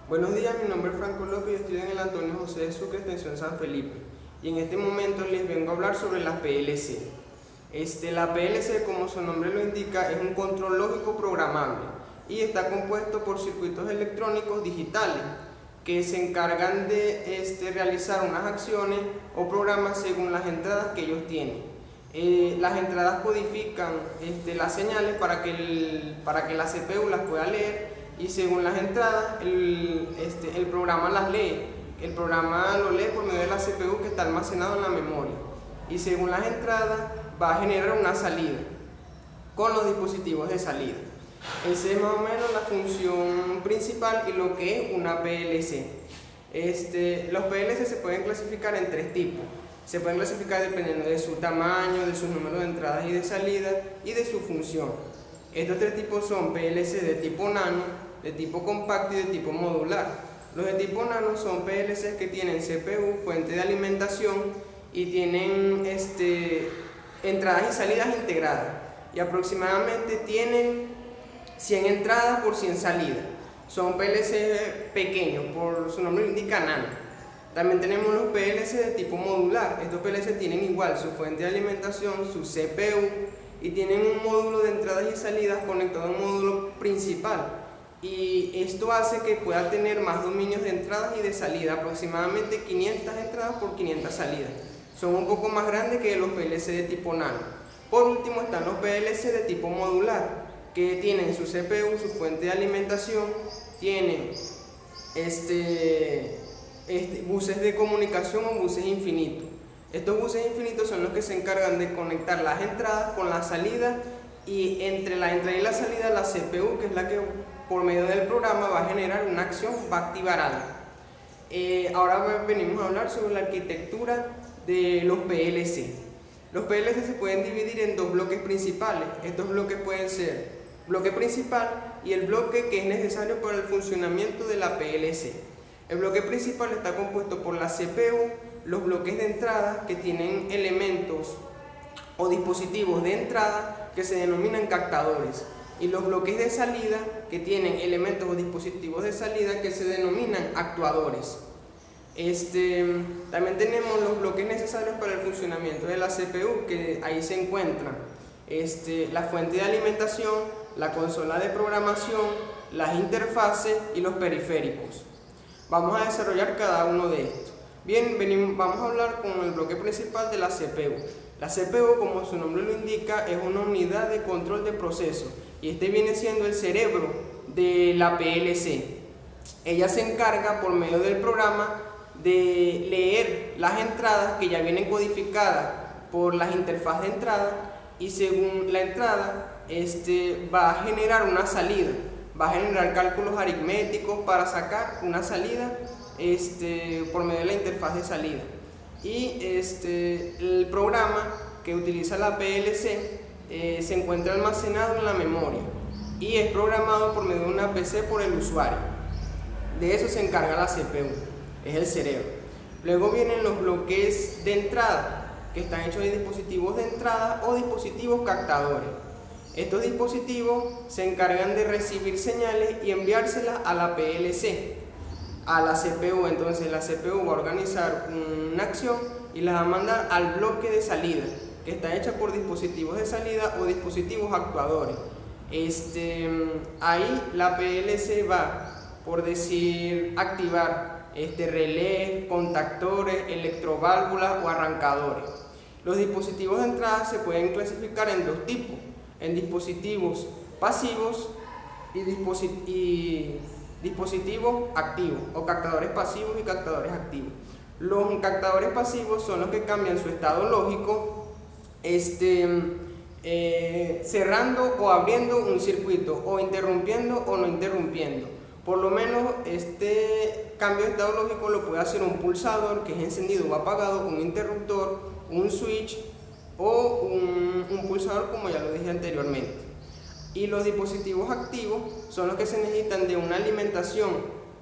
Buenos días, mi nombre es Franco López y estoy en el Antonio José de Sucre, extensión San Felipe. Y en este momento les vengo a hablar sobre la PLC. La PLC, como su nombre lo indica, es un control lógico programable y está compuesto por circuitos electrónicos digitales que se encargan de realizar unas acciones o programas según las entradas que ellos tienen. Las entradas codifican las señales para que la CPU las pueda leer, y según las entradas el programa las lee. El programa lo lee por medio de la CPU que está almacenado en la memoria, y según las entradas va a generar una salida con los dispositivos de salida. Esa es más o menos la función principal y lo que es una PLC. Los PLC se pueden clasificar en tres tipos. Se pueden clasificar dependiendo de su tamaño, de su número de entradas y de salida y de su función. Estos tres tipos son PLC de tipo nano, de tipo compacto y de tipo modular. Los de tipo nano son PLCs que tienen CPU, fuente de alimentación y tienen entradas y salidas integradas, y aproximadamente tienen 100 entradas por 100 salidas. Son PLC pequeños, por su nombre indica nano. También tenemos los PLC de tipo modular. Estos PLC tienen igual su fuente de alimentación, su CPU, y tienen un módulo de entradas y salidas conectado a un módulo principal, y esto hace que pueda tener más dominios de entradas y de salida, aproximadamente 500 entradas por 500 salidas. Son un poco más grandes que los PLC de tipo nano. Por último están los PLC de tipo modular, que tienen su CPU, su fuente de alimentación, tienen buses de comunicación o buses infinitos. Estos buses infinitos son los que se encargan de conectar las entradas con la salida, y entre la entrada y la salida la CPU, que es la que por medio del programa va a generar una acción, va a activar algo. Ahora venimos a hablar sobre la arquitectura de los PLC. Los PLC se pueden dividir en dos bloques principales. Estos bloques pueden ser bloque principal y el bloque que es necesario para el funcionamiento de la PLC. El bloque principal está compuesto por la CPU, los bloques de entrada que tienen elementos o dispositivos de entrada que se denominan captadores, y los bloques de salida que tienen elementos o dispositivos de salida que se denominan actuadores. También tenemos los bloques necesarios para el funcionamiento de la CPU, que ahí se encuentran la fuente de alimentación, la consola de programación, las interfaces y los periféricos. Vamos a desarrollar cada uno de estos. Bien, vamos a hablar con el bloque principal de la CPU. La CPU, como su nombre lo indica, es una unidad de control de proceso, y viene siendo el cerebro de la PLC. Ella se encarga por medio del programa de leer las entradas que ya vienen codificadas por las interfaces de entrada, y según la entrada va a generar una salida, va a generar cálculos aritméticos para sacar una salida por medio de la interfaz de salida. Y el programa que utiliza la PLC se encuentra almacenado en la memoria y es programado por medio de una PC por el usuario. De eso se encarga la CPU, es el cerebro. Luego vienen los bloques de entrada, que están hechos de dispositivos de entrada o dispositivos captadores. Estos dispositivos se encargan de recibir señales y enviárselas a la PLC, a la CPU. Entonces la CPU va a organizar una acción y la va a mandar al bloque de salida, que está hecha por dispositivos de salida o dispositivos actuadores. Ahí la PLC va, por decir, activar relés, contactores, electroválvulas o arrancadores. Los dispositivos de entrada se pueden clasificar en dos tipos: en dispositivos pasivos y dispositivos activos, o captadores pasivos y captadores activos. Los captadores pasivos son los que cambian su estado lógico cerrando o abriendo un circuito, o interrumpiendo o no interrumpiendo. Por lo menos este cambio de estado lógico lo puede hacer un pulsador, que es encendido o apagado, un interruptor, un switch o un pulsador, como ya lo dije anteriormente. Y los dispositivos activos son los que se necesitan de una alimentación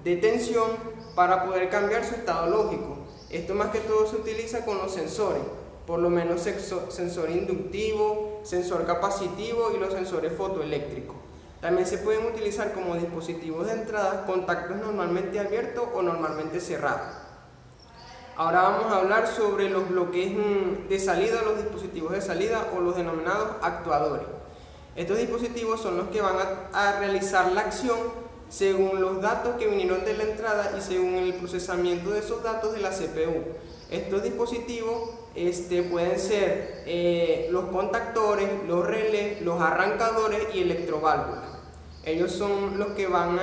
de tensión para poder cambiar su estado lógico. Esto más que todo se utiliza con los sensores, por lo menos sensor inductivo, sensor capacitivo y los sensores fotoeléctricos. También se pueden utilizar como dispositivos de entrada contactos normalmente abiertos o normalmente cerrados. Ahora vamos a hablar sobre los bloques de salida, los dispositivos de salida o los denominados actuadores. Estos dispositivos son los que van a realizar la acción según los datos que vinieron de la entrada y según el procesamiento de esos datos de la CPU. Estos dispositivos pueden ser los contactores, los relés, los arrancadores y electroválvulas. Ellos son los que van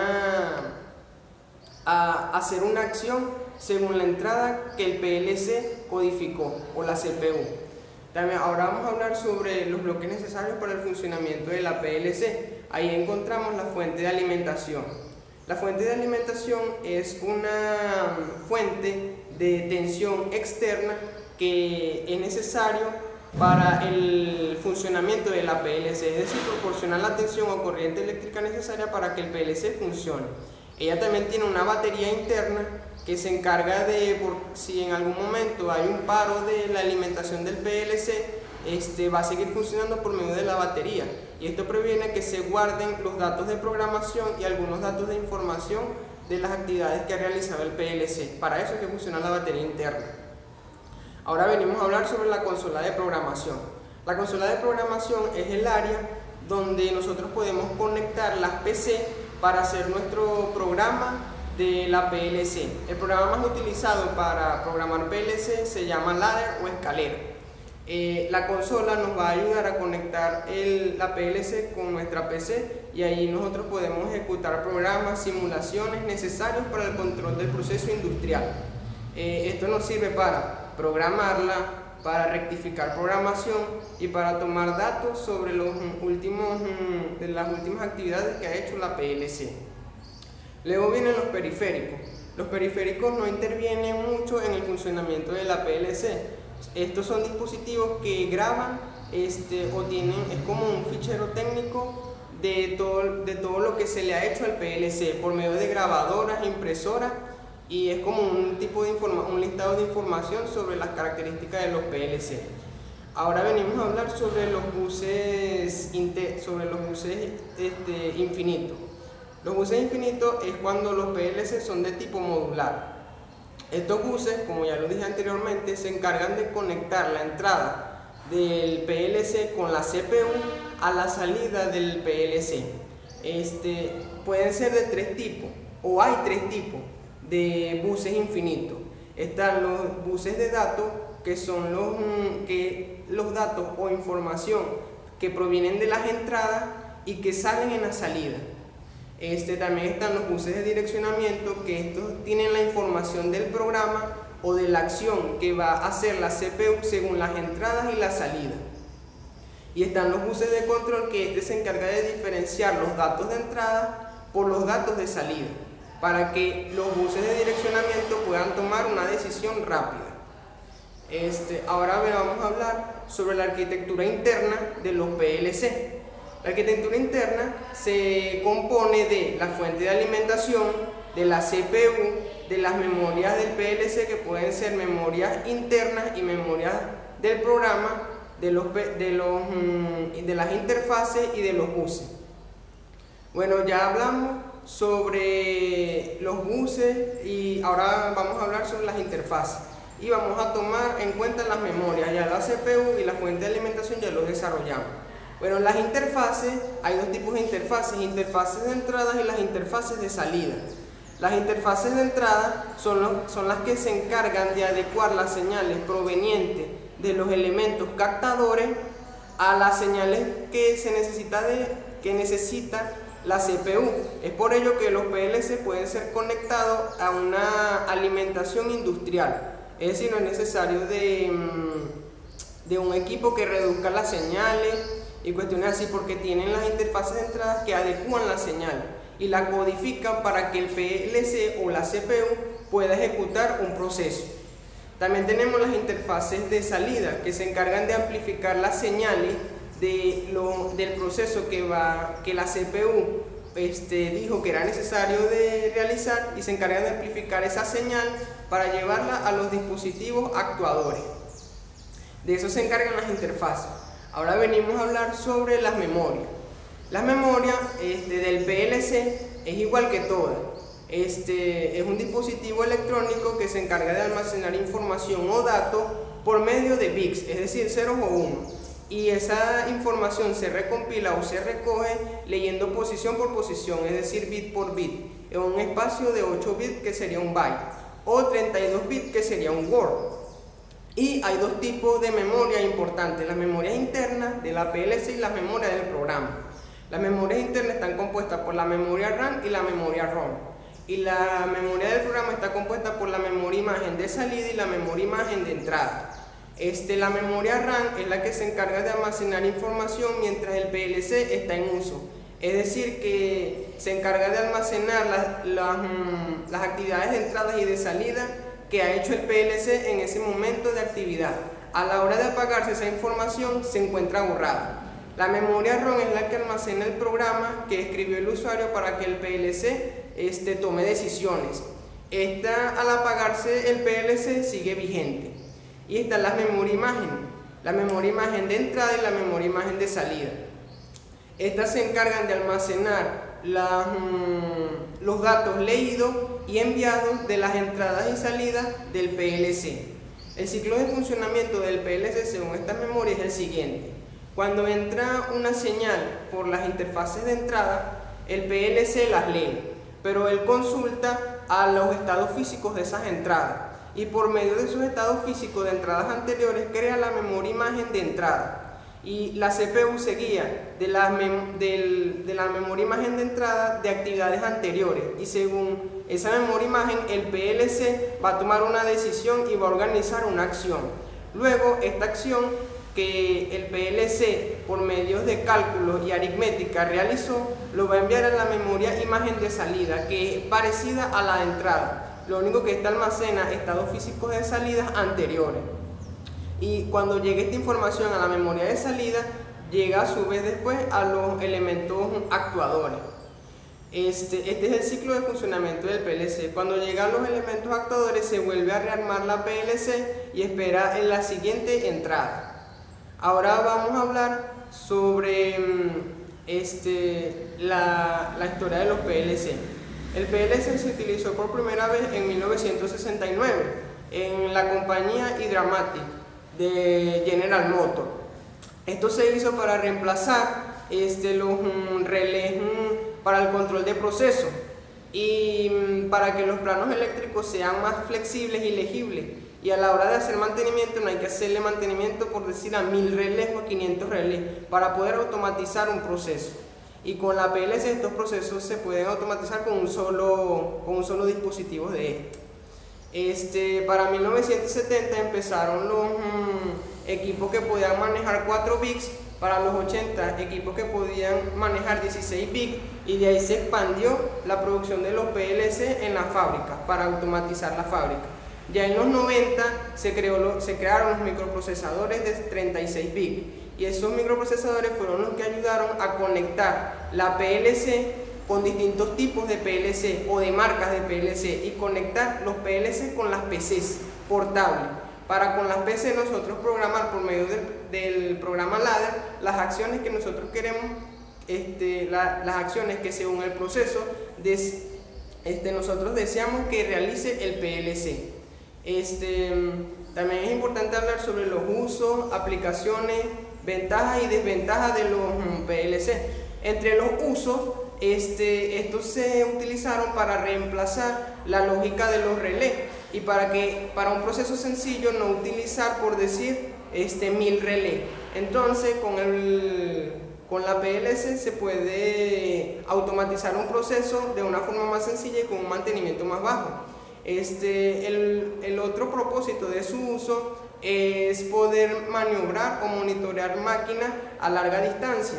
a hacer una acción según la entrada que el PLC codificó o la CPU. También ahora vamos a hablar sobre los bloques necesarios para el funcionamiento de la PLC. Ahí encontramos la fuente de alimentación. La fuente de alimentación es una fuente de tensión externa que es necesario para el funcionamiento de la PLC, es decir, proporciona la tensión o corriente eléctrica necesaria para que el PLC funcione. Ella también tiene una batería interna que se encarga de, si en algún momento hay un paro de la alimentación del PLC, va a seguir funcionando por medio de la batería, y esto previene que se guarden los datos de programación y algunos datos de información de las actividades que ha realizado el PLC. Para eso es que funciona la batería interna. Ahora venimos a hablar sobre la consola de programación. La consola de programación es el área donde nosotros podemos conectar las PC para hacer nuestro programa de la PLC. El programa más utilizado para programar PLC se llama ladder o escalera. La consola nos va a ayudar a conectar la PLC con nuestra PC, y ahí nosotros podemos ejecutar programas, simulaciones necesarios para el control del proceso industrial. Esto nos sirve para programarla, para rectificar programación y para tomar datos sobre las últimas actividades que ha hecho la PLC. Luego vienen los periféricos. Los periféricos no intervienen mucho en el funcionamiento de la PLC. Estos son dispositivos que graban o tienen, es como un fichero técnico de todo lo que se le ha hecho al PLC por medio de grabadoras, impresoras, y es como un listado de información sobre las características de los PLC. Ahora venimos a hablar sobre los buses infinitos. Los buses infinitos es cuando los PLC son de tipo modular. Estos buses, como ya lo dije anteriormente, se encargan de conectar la entrada del PLC con la CPU a la salida del PLC. Pueden ser de tres tipos, o hay tres tipos de buses infinitos. Están los buses de datos, que son los datos o información que provienen de las entradas y que salen en la salida. También están los buses de direccionamiento, que estos tienen la información del programa o de la acción que va a hacer la CPU según las entradas y la salida. Y están los buses de control, que se encarga de diferenciar los datos de entrada por los datos de salida, para que los buses de direccionamiento puedan tomar una decisión rápida. Ahora vamos a hablar sobre la arquitectura interna de los PLC. La arquitectura interna se compone de la fuente de alimentación, de la CPU, de las memorias del PLC, que pueden ser memorias internas y memorias del programa, de las interfaces y de los buses. Bueno, ya hablamos sobre los buses y ahora vamos a hablar sobre las interfaces. Y vamos a tomar en cuenta las memorias, ya la CPU y la fuente de alimentación ya los desarrollamos. Bueno, las interfaces, hay dos tipos de interfaces de entrada y las interfaces de salida. Las interfaces de entrada son las que se encargan de adecuar las señales provenientes de los elementos captadores a las señales que necesita la CPU. Es por ello que los PLC pueden ser conectados a una alimentación industrial. Es decir, no es necesario de un equipo que reduzca las señales y cuestiones así, porque tienen las interfaces de entrada que adecúan la señal y la codifican para que el PLC o la CPU pueda ejecutar un proceso. También tenemos las interfaces de salida, que se encargan de amplificar las señales del proceso que la CPU dijo que era necesario de realizar, y se encargan de amplificar esa señal para llevarla a los dispositivos actuadores. De eso se encargan las interfaces. Ahora venimos a hablar sobre las memorias. La memoria del PLC es igual que todas. Es un dispositivo electrónico que se encarga de almacenar información o datos por medio de bits, es decir, ceros o unos. Y esa información se recompila o se recoge leyendo posición por posición, es decir, bit por bit, en un espacio de 8 bits que sería un byte, o 32 bits que sería un word. Y hay dos tipos de memoria importantes, las memorias internas de la PLC y las memorias del programa. Las memorias internas están compuestas por la memoria RAM y la memoria ROM. Y la memoria del programa está compuesta por la memoria imagen de salida y la memoria imagen de entrada. La memoria RAM es la que se encarga de almacenar información mientras el PLC está en uso. Es decir, que se encarga de almacenar las actividades de entrada y de salida que ha hecho el PLC en ese momento de actividad. A la hora de apagarse esa información se encuentra borrada. La memoria ROM es la que almacena el programa que escribió el usuario para que el PLC tome decisiones. Al apagarse el PLC sigue vigente. Y están las memoria imagen, la memoria imagen de entrada y la memoria imagen de salida. Estas se encargan de almacenar los datos leídos y enviados de las entradas y salidas del PLC. El ciclo de funcionamiento del PLC según estas memorias es el siguiente. Cuando entra una señal por las interfaces de entrada, el PLC las lee, pero él consulta a los estados físicos de esas entradas y por medio de esos estados físicos de entradas anteriores crea la memoria imagen de entrada. Y la CPU se guía de la memoria imagen de entrada de actividades anteriores y según esa memoria imagen el PLC va a tomar una decisión y va a organizar una acción. Luego esta acción que el PLC por medios de cálculo y aritmética realizó lo va a enviar a la memoria imagen de salida que es parecida a la de entrada. Lo único que esta almacena estados físicos de salidas anteriores. Y cuando llegue esta información a la memoria de salida, llega a su vez después a los elementos actuadores. Este es el ciclo de funcionamiento del PLC. Cuando llegan los elementos actuadores, se vuelve a rearmar la PLC y espera en la siguiente entrada. Ahora vamos a hablar sobre la historia de los PLC. El PLC se utilizó por primera vez en 1969 en la compañía Hydramatic de General Motors. Esto se hizo para reemplazar los relés para el control de procesos y para que los planos eléctricos sean más flexibles y legibles. Y a la hora de hacer mantenimiento no hay que hacerle mantenimiento por decir a 1000 relés o a 500 relés para poder automatizar un proceso. Y con la PLC estos procesos se pueden automatizar con un solo dispositivo de Para 1970 empezaron los equipos que podían manejar 4 bits, para los 80 equipos que podían manejar 16 bits y de ahí se expandió la producción de los PLC en las fábricas para automatizar la fábrica. Ya en los 90 se crearon los microprocesadores de 36 bits. Y esos microprocesadores fueron los que ayudaron a conectar la PLC con distintos tipos de PLC o de marcas de PLC y conectar los PLC con las PCs portables. Para con las PC nosotros programar por medio del programa Ladder las acciones que nosotros queremos, las acciones que según el proceso nosotros deseamos que realice el PLC. También es importante hablar sobre los usos, aplicaciones, ventajas y desventajas de los PLC. Entre los usos, estos se utilizaron para reemplazar la lógica de los relés y para un proceso sencillo no utilizar, por decir, 1000 relés. Entonces con la PLC se puede automatizar un proceso de una forma más sencilla y con un mantenimiento más bajo. El otro propósito de su uso es poder maniobrar o monitorear máquinas a larga distancia,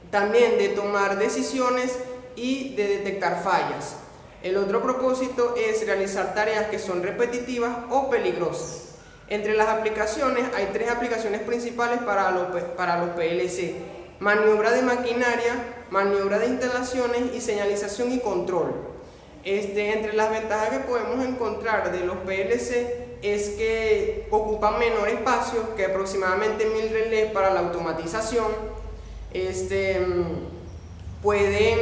también de tomar decisiones y de detectar fallas. El otro propósito es realizar tareas que son repetitivas o peligrosas. Entre las aplicaciones hay 3 aplicaciones principales para los PLC: maniobra de maquinaria, maniobra de instalaciones y señalización y control. Entre las ventajas que podemos encontrar de los PLC es que ocupan menor espacio, que aproximadamente 1000 relés para la automatización. pueden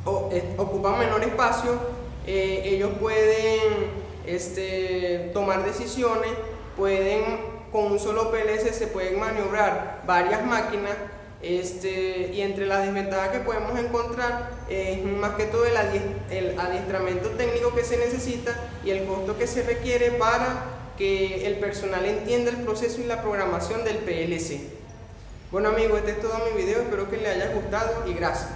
ocupan menor espacio, ellos pueden tomar decisiones, con un solo PLC se pueden maniobrar varias máquinas, y entre las desventajas que podemos encontrar es más que todo el adiestramiento técnico que se necesita y el costo que se requiere para que el personal entienda el proceso y la programación del PLC. Bueno amigos, este es todo mi video, espero que les haya gustado y gracias.